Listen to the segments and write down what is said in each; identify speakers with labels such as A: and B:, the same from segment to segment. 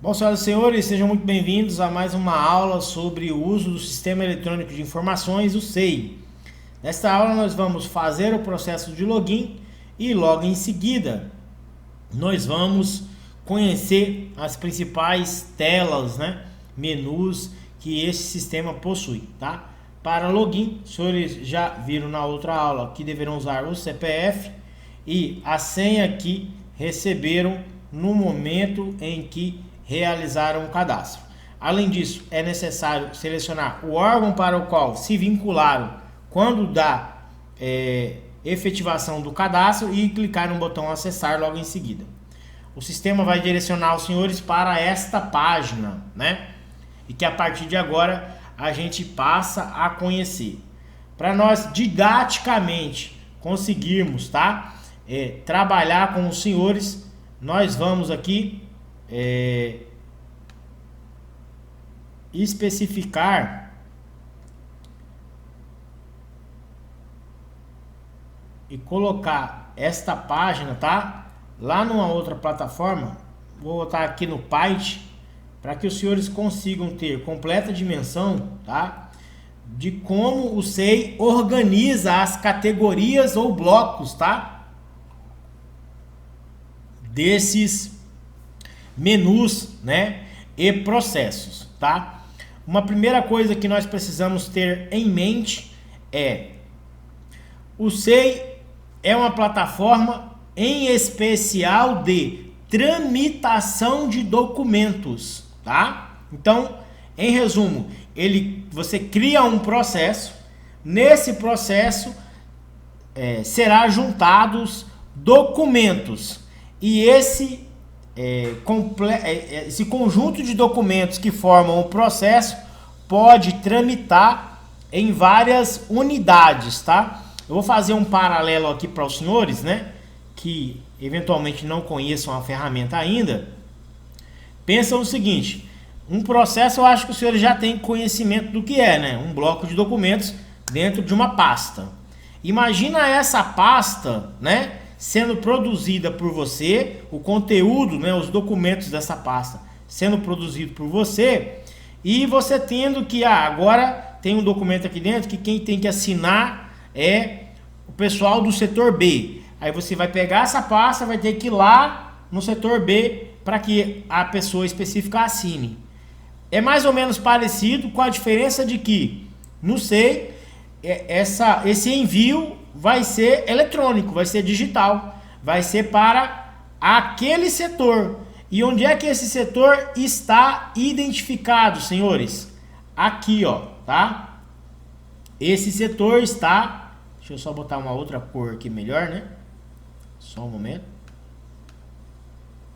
A: Bom, senhoras e senhores, sejam muito bem-vindos a mais uma aula sobre o uso do Sistema Eletrônico de Informações, o SEI. Nesta aula nós vamos fazer o processo de login e logo em seguida nós vamos conhecer as principais telas, menus que esse sistema possui, tá? Para login, os senhores já viram na outra aula que deverão usar o CPF e a senha que receberam no momento em que realizaram o cadastro. Além disso, é necessário selecionar o órgão para o qual se vincularam quando da efetivação do cadastro e clicar no botão acessar logo em seguida. O sistema vai direcionar os senhores para esta página, E que a partir de agora a gente passa a conhecer. Para nós didaticamente conseguirmos, trabalhar com os senhores, nós vamos aqui especificar e colocar esta página, lá numa outra plataforma. Vou botar aqui no Python para que os senhores consigam ter completa dimensão, de como o SEI organiza as categorias ou blocos, desses menus, e processos, Uma primeira coisa que nós precisamos ter em mente é: o SEI é uma plataforma em especial de tramitação de documentos, Então, em resumo, você cria um processo, nesse processo será juntados documentos e esse conjunto de documentos que formam o processo pode tramitar em várias unidades, Eu vou fazer um paralelo aqui para os senhores, que eventualmente não conheçam a ferramenta ainda. Pensa o seguinte: um processo, eu acho que os senhores já têm conhecimento do que é, um bloco de documentos dentro de uma pasta. Imagina essa pasta, sendo produzida por você, o conteúdo, os documentos dessa pasta sendo produzido por você, e você tendo que, agora tem um documento aqui dentro que quem tem que assinar é o pessoal do setor B. Aí você vai pegar essa pasta, vai ter que ir lá no setor B para que a pessoa específica assine. É mais ou menos parecido, com a diferença de que no SEI esse envio vai ser eletrônico, vai ser digital, vai ser para aquele setor. E onde é que esse setor está identificado, senhores? Aqui, Esse setor está... Deixa eu só botar uma outra cor aqui melhor, Só um momento.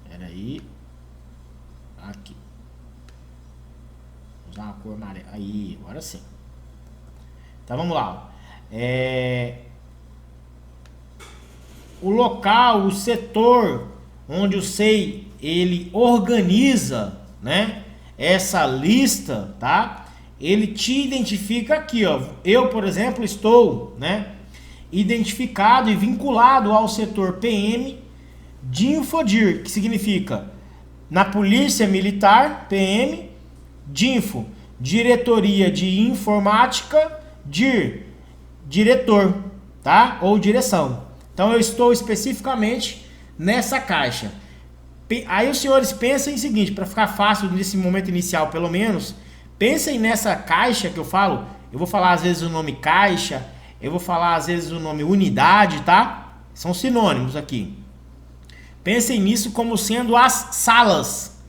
A: Espera aí. Aqui. Vou usar uma cor amarela. Aí, agora sim. Então vamos lá. O local, o setor onde o SEI ele organiza, essa lista, Ele te identifica aqui, Eu, por exemplo, estou, identificado e vinculado ao setor PM de Infodir, que significa na Polícia Militar, PM, DINFO, Diretoria de Informática, DIR, diretor, ou direção. Então eu estou especificamente nessa caixa. Aí os senhores pensem o seguinte, para ficar fácil nesse momento inicial pelo menos, pensem nessa caixa que eu falo. Eu vou falar às vezes o nome caixa, eu vou falar às vezes o nome unidade, São sinônimos aqui. Pensem nisso como sendo as salas,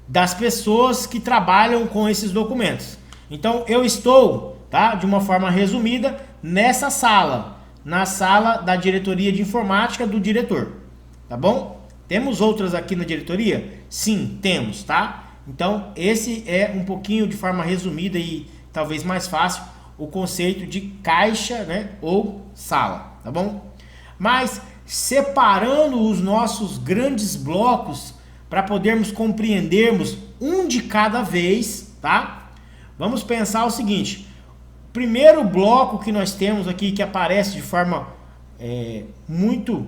A: das pessoas que trabalham com esses documentos. Então eu estou, de uma forma resumida, nessa sala, na sala da diretoria de informática do diretor, bom? Temos outras aqui na diretoria? Sim, temos, Então esse é um pouquinho de forma resumida e talvez mais fácil o conceito de caixa, ou sala, bom? Mas separando os nossos grandes blocos para podermos compreendermos um de cada vez, Vamos pensar o seguinte: o primeiro bloco que nós temos aqui, que aparece de forma muito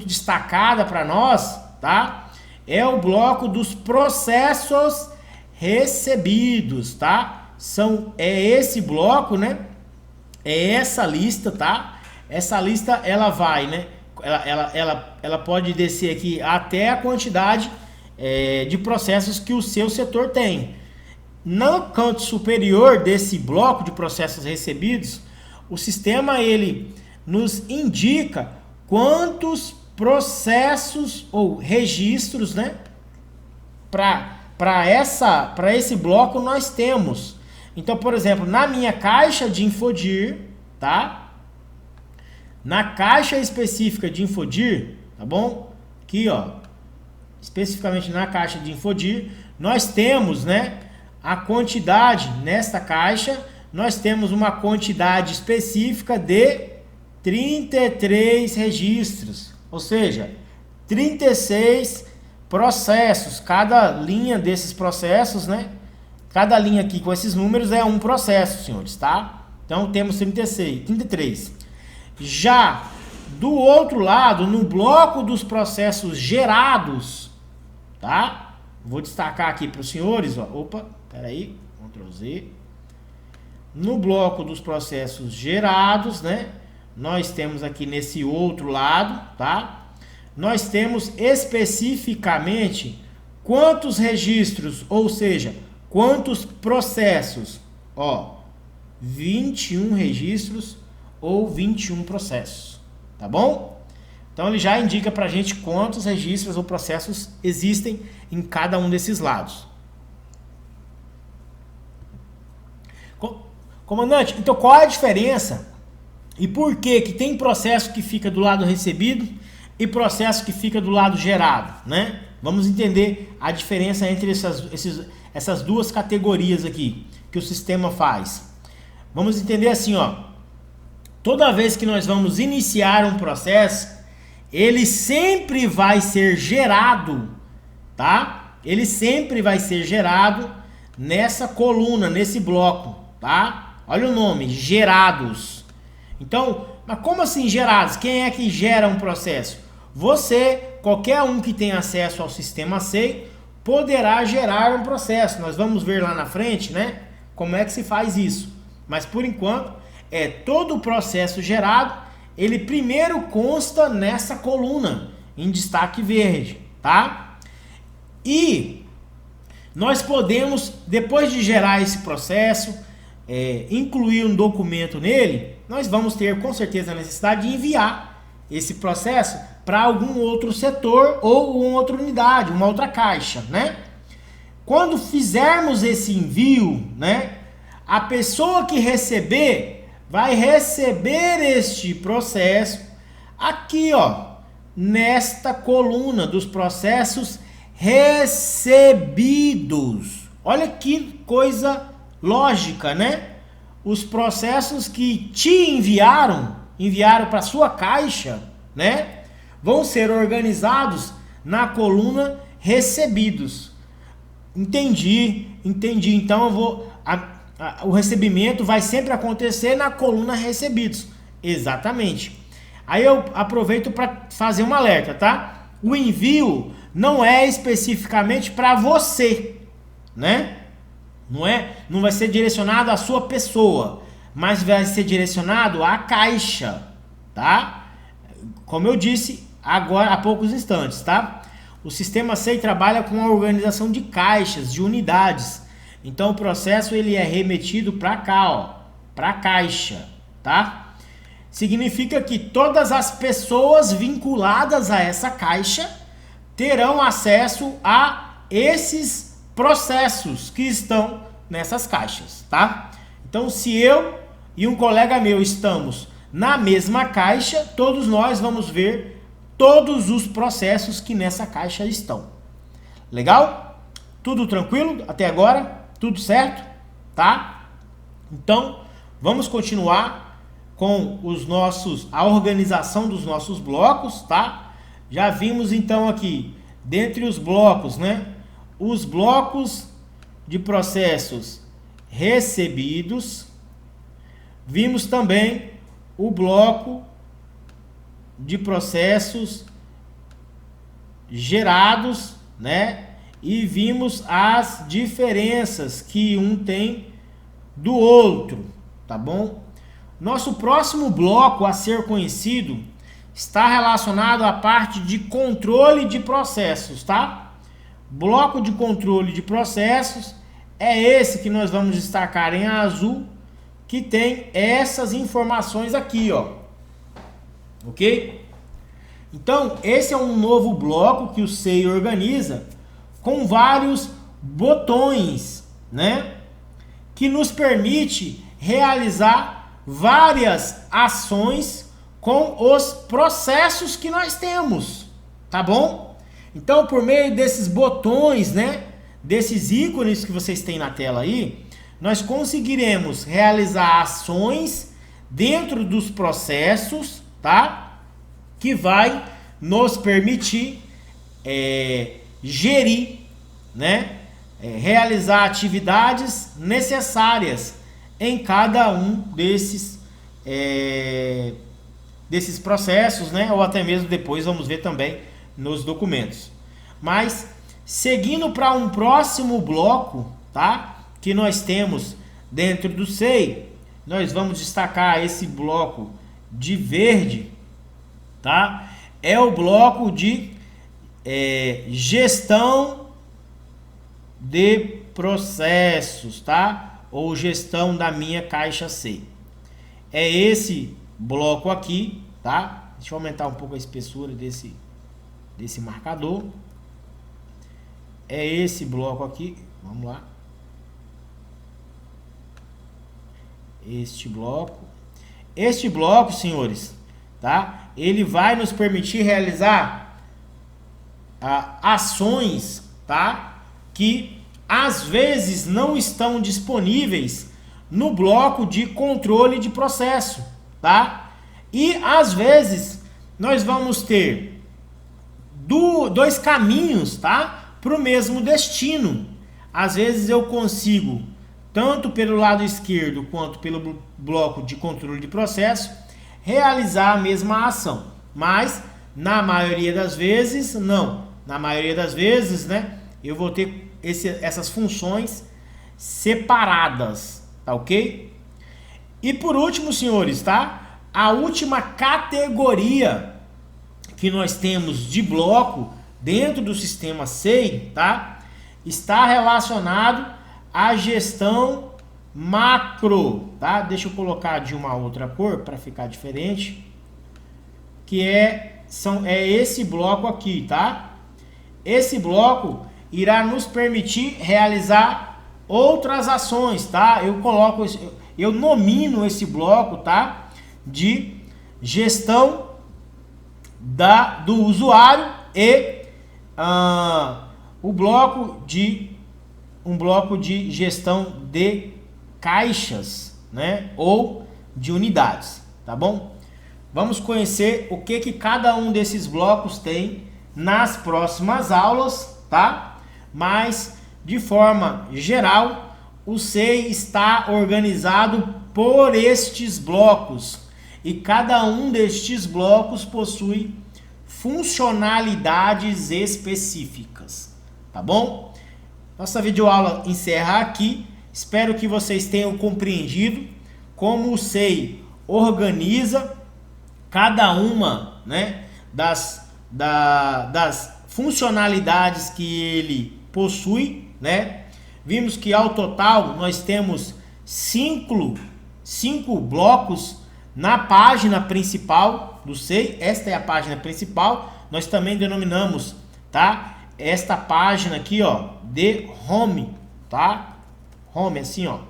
A: destacada para nós, é o bloco dos processos recebidos, tá? É esse bloco, né? É essa lista, tá? Essa lista, ela vai, né? Ela pode descer aqui até a quantidade de processos que o seu setor tem. No canto superior desse bloco de processos recebidos, o sistema ele nos indica quantos processos ou registros, né, para esse bloco nós temos. Então, por exemplo, na minha caixa de Infodir, tá? Na caixa específica de Infodir, tá bom? Aqui, ó, especificamente na caixa de Infodir, nós temos, né, a quantidade nesta caixa, nós temos uma quantidade específica de 33 registros, ou seja, 36 processos. Cada linha desses processos, né? Cada linha aqui com esses números é um processo, senhores, tá? Então temos 33. Já do outro lado, no bloco dos processos gerados, tá? Vou destacar aqui para os senhores, ó. Opa, peraí, Ctrl Z. No bloco dos processos gerados, né? Nós temos aqui nesse outro lado, tá? Nós temos especificamente quantos registros, ou seja, quantos processos, ó, 21 registros ou 21 processos, tá bom? Então ele já indica pra gente quantos registros ou processos existem em cada um desses lados. Comandante, então qual é a diferença e por que tem processo que fica do lado recebido e processo que fica do lado gerado, né? Vamos entender a diferença entre essas duas categorias aqui que o sistema faz. Vamos entender assim, ó. Toda vez que nós vamos iniciar um processo, ele sempre vai ser gerado, tá? Ele sempre vai ser gerado nessa coluna, nesse bloco, tá? Olha o nome, gerados. Então, mas como assim gerados? Quem é que gera um processo? Você, qualquer um que tenha acesso ao sistema SEI, poderá gerar um processo. Nós vamos ver lá na frente, né? Como é que se faz isso. Mas por enquanto, todo o processo gerado, ele primeiro consta nessa coluna, em destaque verde, tá? E nós podemos, depois de gerar esse processo, incluir um documento nele, nós vamos ter com certeza a necessidade de enviar esse processo para algum outro setor ou uma outra unidade, uma outra caixa, né? Quando fizermos esse envio, né, a pessoa que receber vai receber este processo aqui, ó, nesta coluna dos processos recebidos. Olha que coisa lógica, né? Os processos que te enviaram para sua caixa, né, vão ser organizados na coluna recebidos. Entendi. Então o recebimento vai sempre acontecer na coluna recebidos. Exatamente. Aí eu aproveito para fazer um alerta, tá? O envio não é especificamente para você, né? Não vai ser direcionado à sua pessoa, mas vai ser direcionado à caixa, tá? Como eu disse agora há poucos instantes, tá? O sistema SEI trabalha com a organização de caixas, de unidades. Então o processo ele é remetido para cá, ó, para a caixa, tá? Significa que todas as pessoas vinculadas a essa caixa terão acesso a esses processos que estão nessas caixas, tá? Então, se eu e um colega meu estamos na mesma caixa, todos nós vamos ver todos os processos que nessa caixa estão. Legal? Tudo tranquilo até agora? Tudo certo? Tá? Então, vamos continuar com a organização dos nossos blocos, tá? Já vimos então aqui, dentre os blocos, né? Os blocos de processos recebidos. Vimos também o bloco de processos gerados, né? E vimos as diferenças que um tem do outro, tá bom? Nosso próximo bloco a ser conhecido está relacionado à parte de controle de processos, tá? Bloco de controle de processos é esse que nós vamos destacar em azul, que tem essas informações aqui, ó. Ok? Então, esse é um novo bloco que o SEI organiza com vários botões, né? Que nos permite realizar várias ações com os processos que nós temos, tá bom? Então, por meio desses botões, né? Desses ícones que vocês têm na tela aí, nós conseguiremos realizar ações dentro dos processos, tá? Que vai nos permitir gerir, né? Realizar atividades necessárias em cada um desses processos, né? Ou até mesmo depois vamos ver também nos documentos. Mas seguindo para um próximo bloco, tá? Que nós temos dentro do SEI, nós vamos destacar esse bloco de verde, tá? É o bloco de gestão de processos, tá? Ou gestão da minha caixa SEI. É esse bloco aqui, tá? Deixa eu aumentar um pouco a espessura desse marcador. É esse bloco aqui, vamos lá. Este bloco, senhores, tá? Ele vai nos permitir realizar ações, tá? Que às vezes não estão disponíveis no bloco de controle de processo, tá? E às vezes nós vamos ter dois caminhos, tá? Para o mesmo destino. Às vezes eu consigo, tanto pelo lado esquerdo quanto pelo bloco de controle de processo, realizar a mesma ação. Mas, na maioria das vezes, não. Na maioria das vezes, né, eu vou ter essas funções separadas, tá ok? E por último, senhores, tá? A última categoria que nós temos de bloco dentro do sistema SEI, tá? Está relacionado a gestão macro, tá? Deixa eu colocar de uma outra cor para ficar diferente, que é esse bloco aqui, tá? Esse bloco irá nos permitir realizar outras ações, tá? Eu nomino esse bloco, tá? De gestão do usuário e um bloco de gestão de caixas, né? Ou de unidades, tá bom? Vamos conhecer o que cada um desses blocos tem nas próximas aulas, tá? Mas, de forma geral, o SEI está organizado por estes blocos. E cada um destes blocos possui funcionalidades específicas, tá bom? Nossa videoaula encerra aqui. Espero que vocês tenham compreendido como o SEI organiza cada uma, né, das funcionalidades que ele possui, né? Vimos que ao total nós temos cinco blocos na página principal do SEI. Esta é a página principal. Nós também denominamos, tá? Esta página aqui, ó, de home, tá? Home assim, ó.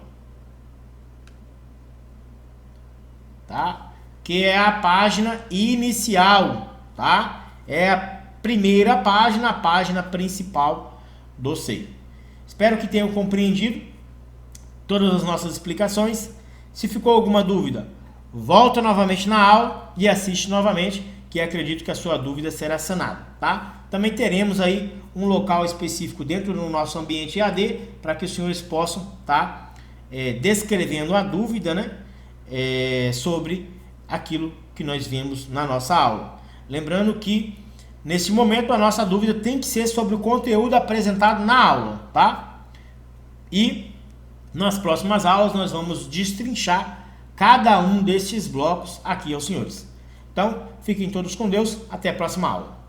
A: Tá? Que é a página inicial, tá? É a primeira página, a página principal do SEI. Espero que tenham compreendido todas as nossas explicações. Se ficou alguma dúvida, volta novamente na aula e assiste novamente, que acredito que a sua dúvida será sanada, tá? Também teremos aí um local específico dentro do nosso ambiente EAD para que os senhores possam estar descrevendo a dúvida, né? Sobre aquilo que nós vimos na nossa aula. Lembrando que nesse momento a nossa dúvida tem que ser sobre o conteúdo apresentado na aula, tá? E nas próximas aulas nós vamos destrinchar cada um desses blocos aqui aos senhores. Então, fiquem todos com Deus, até a próxima aula.